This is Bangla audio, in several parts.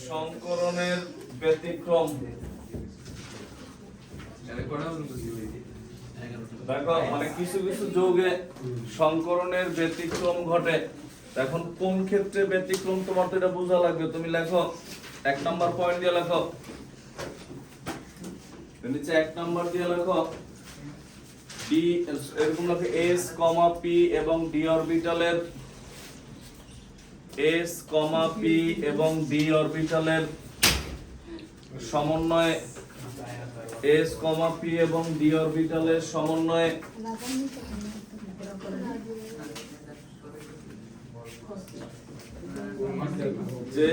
সংকরণের ব্যতিক্রম। দেখো মানে কিছু কিছু যৌগে সংকরণের ব্যতিক্রম ঘটে। এখন কোন ক্ষেত্রে ব্যতিক্রম তোমার তো এটা বোঝা লাগবে। তুমি লেখো 1 নাম্বার পয়েন্ট দিয়ে লেখো, নিচে 1 নাম্বার দিয়ে লেখো ডি এরকম লেখো s, p এবং d অরবিটালের s, p এবং d অরবিটালের সমন্বয়ে s, p এবং d অরবিটালের সমন্বয়ে যে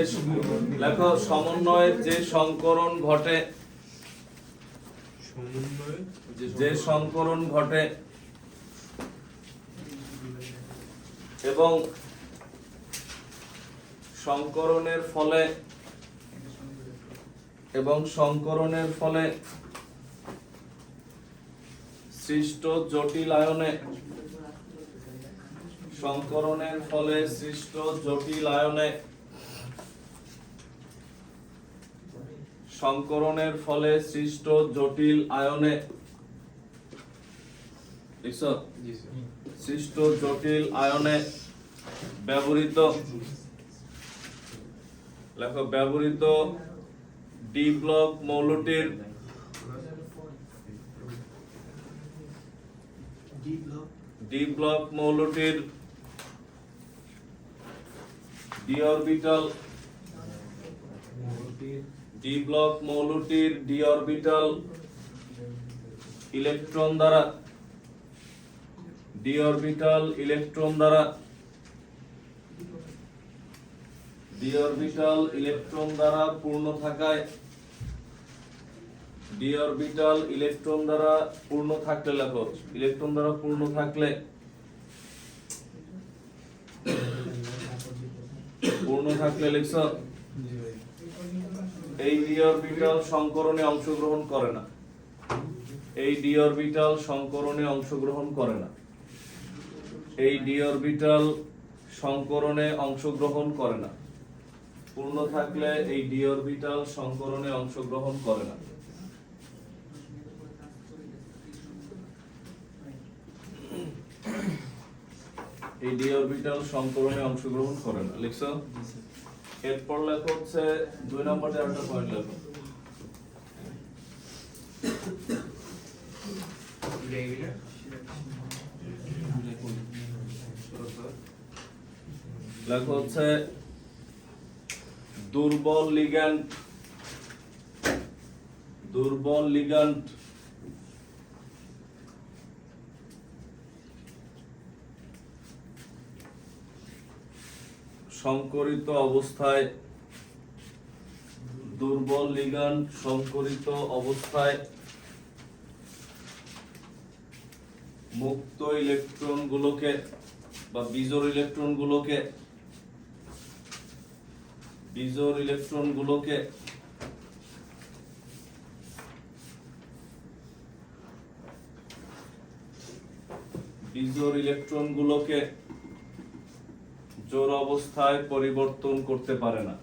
লেখো সমন্বয়ে যে সংকরণ ঘটে, যে সংকরণ ঘটে এবং সংকরণের ফলে সৃষ্ট জটিল আয়নে সংকরণের ফলে সৃষ্ট জটিল আয়নে সংকরণের ফলে সৃষ্ট জটিল আয়নে সৃষ্ট জটিল আয়নে ব্যবহৃত লেখো ব্যবহৃত ডি ব্লক মৌলটির ডি অরবিটাল ইলেকট্রন দ্বারা পূর্ণ থাকায় লেখো ইলেকট্রন দ্বারা পূর্ণ থাকলে লিখছো এই ডি অরবিটাল সংকরণে অংশগ্রহণ করে না। পূর্ণ থাকলে এই ডি অরবিটাল সংকরণে অংশগ্রহণ করে না। এই ডি অরবিটাল সংকরণে অংশগ্রহণ করে না লিখছো। এরপর লেখো হচ্ছে 2 নম্বরে আরেকটা পয়েন্ট লেখো, লেখো হচ্ছে দুর্বল লিগ্যান্ড সংকরিত অবস্থায় মুক্ত ইলেকট্রনগুলোকে বা বিজোড় ইলেকট্রনগুলোকে জোড় অবস্থায় পরিবর্তন করতে পারে না।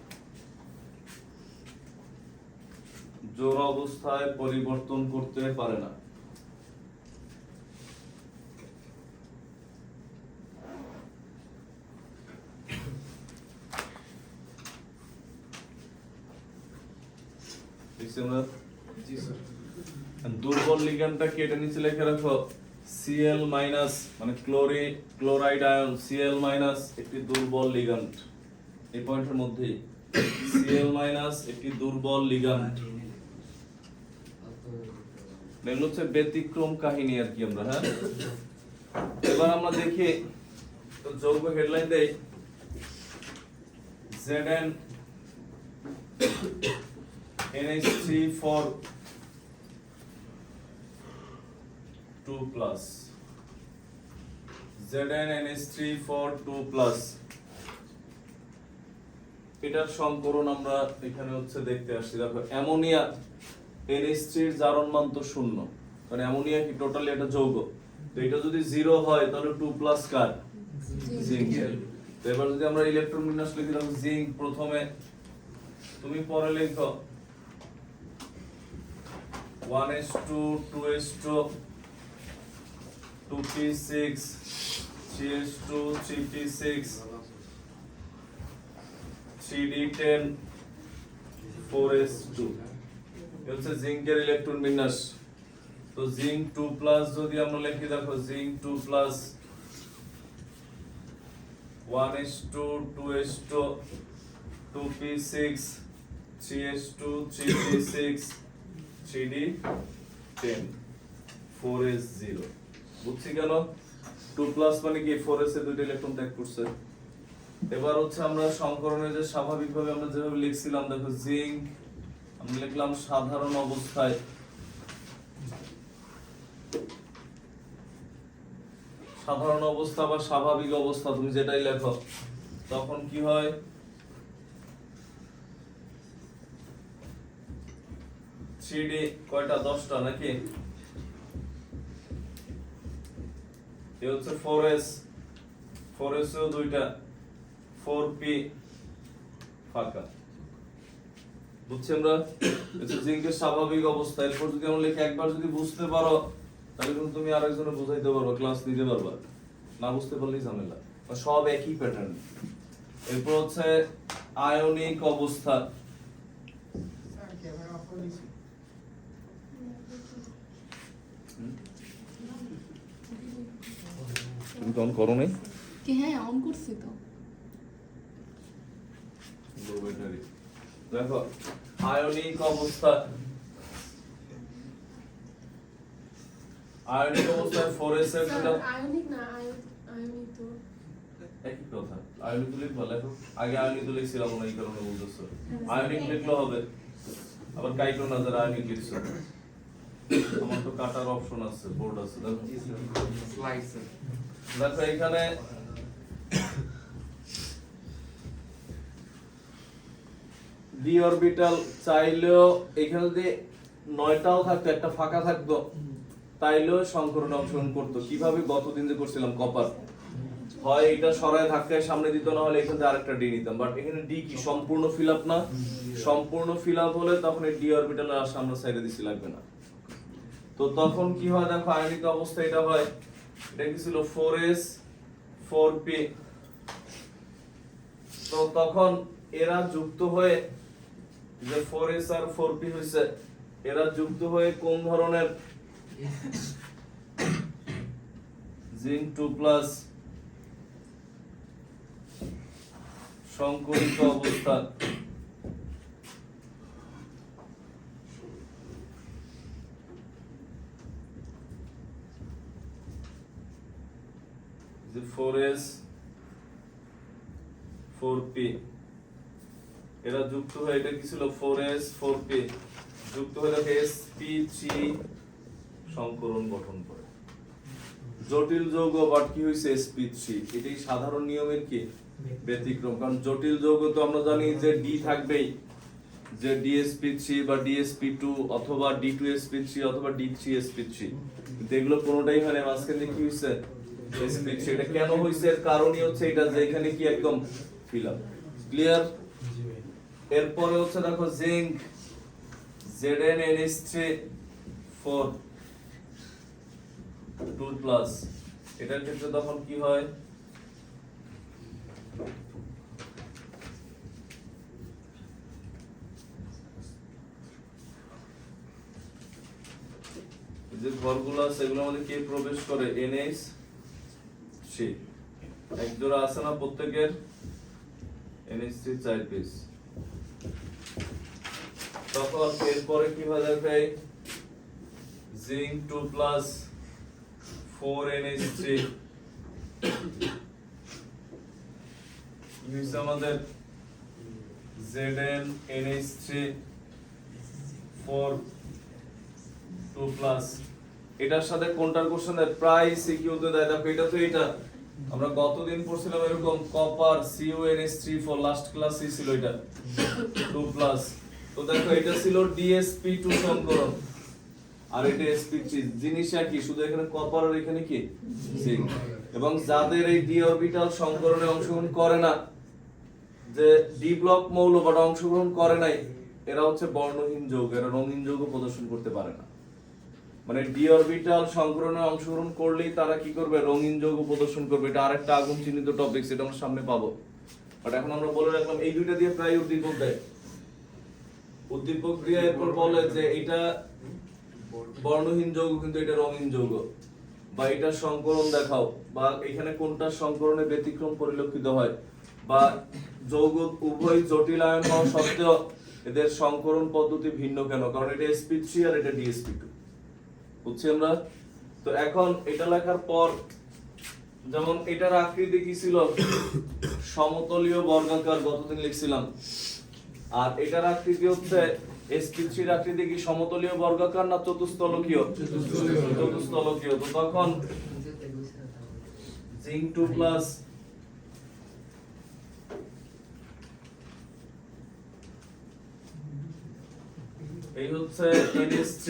দুর্বল লিগ্যান্ডটা কেটে নিচে লিখে রাখো Cl- মানে ক্লোরাইড আয়ন Cl- একটি দুর্বল লিগ্যান্ড। এই পয়েন্টের মধ্যে Cl- একটি দুর্বল লিগ্যান্ড। এগুলো হচ্ছে ব্যতিক্রম কাহিনী আর কি আমরা। হ্যাঁ, এবার আমরা দেখি তো যৌগ হেডলাইন দেই Zn NH3 for 2+, Zn NH3 for 2+। এটার সংকরণ আমরা এখানে হচ্ছে দেখতে আসছি। দেখো অ্যামোনিয়া NH3 এর জারণ মান তো 0, কারণ অ্যামোনিয়া কি টোটালি একটা যৌগ। তো এটা যদি 0 হয় তাহলে 2+ কার জিঙ্ক। তো এবার যদি আমরা ইলেকট্রন বিন্যাস লিখি তাহলে জিঙ্ক প্রথমে তুমি পরে লিখো 1s2 2s2 2p6 3s2 3p6 3d10 4s2 এটা হচ্ছে জিঙ্কের ইলেকট্রন বিন্যাস। তো জিঙ্ক 2+ যদি আমরা লিখি, দেখো zinc 2+ 1s2 2s2 2p6 3s2 3p6 3d10 4s0। বুঝছি কেন? 2+ মানে কি 4s এর দুইটা ইলেকট্রন ত্যাগ করছে। এবার হচ্ছে আমরা সংকরণে যে স্বাভাবিকভাবে আমরা যেভাবে লিখছিলাম, দেখো জিঙ্ক আমরা লিখলাম সাধারণ অবস্থায়, সাধারণ অবস্থা বা স্বাভাবিক অবস্থা তুমি যেটাই লেখো, তখন কি হয়, থ্রি কয়টা 10টা নাকি, এ হচ্ছে 4s 4s এও দুইটা 4p ফাঁকা। বুঝছি আমরা? এটা জিঙ্কের স্বাভাবিক অবস্থা। এরপর যদি আমরা লিখি, একবার যদি বুঝতে পারো তাহলে কিন্তু তুমি আরেকজনে বুঝাইতে পারবা, ক্লাস নিতে পারবা, না বুঝতে পারলেই ঝামেলা। সব একই প্যাটার্ন। এরপর হচ্ছে আয়নিক অবস্থা। তুমি তো অন করো নাই? কি হ্যাঁ অন করছি তো। দেখো আয়নিক অবস্থা, আয়নিক অবস্থায় 4s এর স্যার আয়নিক না আয়নিক তো একই কথা। আয়নিক লিখবা, লেখো আগে আয়নিক লিখছিলাম না, এই কারণে বলতেছো আয়নিক লিখলে হবে। আবার কাইটো না যারা আয়নিক লিখছো, আমার তো কাটার অপশন আছে, বোর্ড আছে, দেখো স্লাইস। দেখো এখানে ডি অরবিটাল চাইলেও এখানে যদি 9টাও থাকতো, একটা ফাঁকা থাকতো, তাইলেও সংকরণে অংশগ্রহণ করতো। কিভাবে? গতদিন যে করছিলাম কপার, হয় এটা সরায় ধাক্কায় সামনে দিত, না হলে এখান থেকে আরেকটা ডি নিতাম। বাট এখানে ডি কি সম্পূর্ণ ফিল আপ না? সম্পূর্ণ ফিল আপ হলে তখন এই ডি অরবিটাল আর সামনে সাইডে দিছি লাগবে না। তো তখন কি হয়, দেখো আয়নিক অবস্থা এটা হয়, এটা কি ছিল 4s 4p। তো তখন এরা যুক্ত হয়ে, যে 4s আর 4p হইছে, এরা যুক্ত হয়ে কোন ধরনের, জিঙ্ক 2+ সংকরিত অবস্থা। যে 4s 4p এরা যুক্ত হয়ে, এটা কি ছিল 4s 4p যুক্ত হয়ে দেখে sp3 সংকরণ গঠন করে। জটিল যৌগ বাট কি হইছে sp3, এটাই সাধারণ নিয়মের কি ব্যতিক্রম। কারণ জটিল যৌগ তো আমরা জানি যে ডি থাকবেই, যে dsp3 বা dsp2 অথবা d2sp3 অথবা d3sp3, কিন্তু এগুলো কোনোটাই হয় না। মাঝখানে কি হইছে sp3। এটা কেন হইছে? এর কারণই হচ্ছে এটা যে এখানে কি একদম ফিল আপ। ক্লিয়ার? এরপরে হচ্ছে দেখো জিঙ্ক ZnNH3 4 2+, এটার ক্ষেত্রে তখন কি হয়, যে ঘরগুলো আছে এগুলোর মধ্যে কে প্রবেশ করে? NH3। এক জোড়া আছে না প্রত্যেকের? NH3 4 piece. তখন এরপরে কি হয়, দেখে জিঙ্ক 2+ 4NH3 মিস আমাদের ZnNH3 4 2+। এটার সাথে কোনটার কোশ্চেন দেয়? প্রায় সিকিউতে দেয়। দেখো এটা তো এটা আমরা গতদিন পড়ছিলাম এরকম, কপার CuNH3 লাস্ট ক্লাসে ছিল এটা 2+। তো দেখো এটা ছিল dsp2 সংকরণ, আর এটা sp3। জিনিস একই, শুধু এখানে কপার আর এখানে কি জিঙ্ক। এবং যাদের এই ডি অরবিটাল সংকরণে অংশগ্রহণ করে না, যে ডি ব্লক মৌল বা অংশগ্রহণ করে নাই এরা হচ্ছে বর্ণহীন যৌগ, এরা রঙিন যৌগ প্রদর্শন করতে পারে না। মানে ডি অরবিটাল সংকরণে অংশগ্রহণ করলেই তারা কি করবে, রঙিন যৌগ প্রদর্শন করবে। এটা আরেকটা আগুন চিহ্নিত টপিক, সেটা আমরা সামনে পাবো। বাট এখন আমরা বলে রাখলাম এই দুইটা দিয়ে প্রায় উদ্দীপক দেয়। উদ্দীপক দিয়ে এরপর বলে যে এটা বর্ণহীন যৌগ কিন্তু এটা রঙিন যৌগ, বা এটা সংকরণ দেখাও, বা এখানে কোনটা সংকরণে ব্যতিক্রম পরিলক্ষিত হয়, বা যৌগ উভয় জটিল আয়ন হওয়া সত্ত্বেও এদের সংকরণ পদ্ধতি ভিন্ন কেন, কারণ এটা sp3 আর এটা dsp2। বুঝছি আমরা? তো এখন এটা লেখার পর যেমন এটার আকৃতি কি ছিল, সমতলীয় বর্গাকার, গতদিন লিখছিলাম। আর এটার আকৃতি হচ্ছে sp3 এর আকৃতি কি সমতলীয় বর্গাকার না চতুস্তলকীয়? চতুস্তলকীয়। তো তখন জিঙ্ক 2 প্লাস এই হচ্ছে NH3,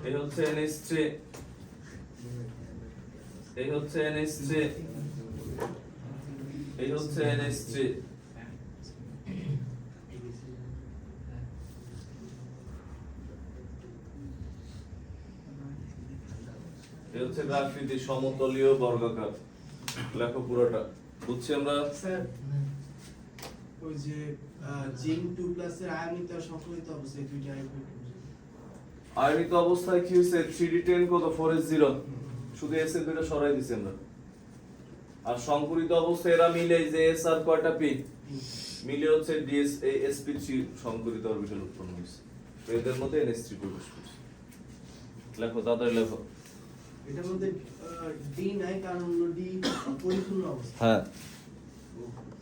এই হচ্ছে NH3, এই হচ্ছে NH3, এই হচ্ছে NH3। এই হচ্ছে আকৃতি সমতলীয় বর্গাকার। লেখো পুরোটা। বুঝছি আমরা? স্যার ওই যে জিঙ্ক 2 প্লাসের আয়নিত আর সংকরিত অবস্থায় দুইটা আয়নিত। আয়নিত অবস্থায় কি হয়েছে, 3d10 কত 4s0, শুধু s এর দুটো সরাই দিছি আমরা। আর সংকরিত অবস্থায় এরা মিলে যে s আর কয়টা p মিলে হচ্ছে ds এই sp3 সংকরিত অরবিটাল উৎপন্ন হয়েছে। তো এদের মধ্যে NH3 প্রবেশ করছে। লেখো, তাড়াতাড়ি লেখো। এটার মধ্যে ডি নাই, কারণ হলো ডি পরিপূর্ণ অবস্থা। হ্যাঁ,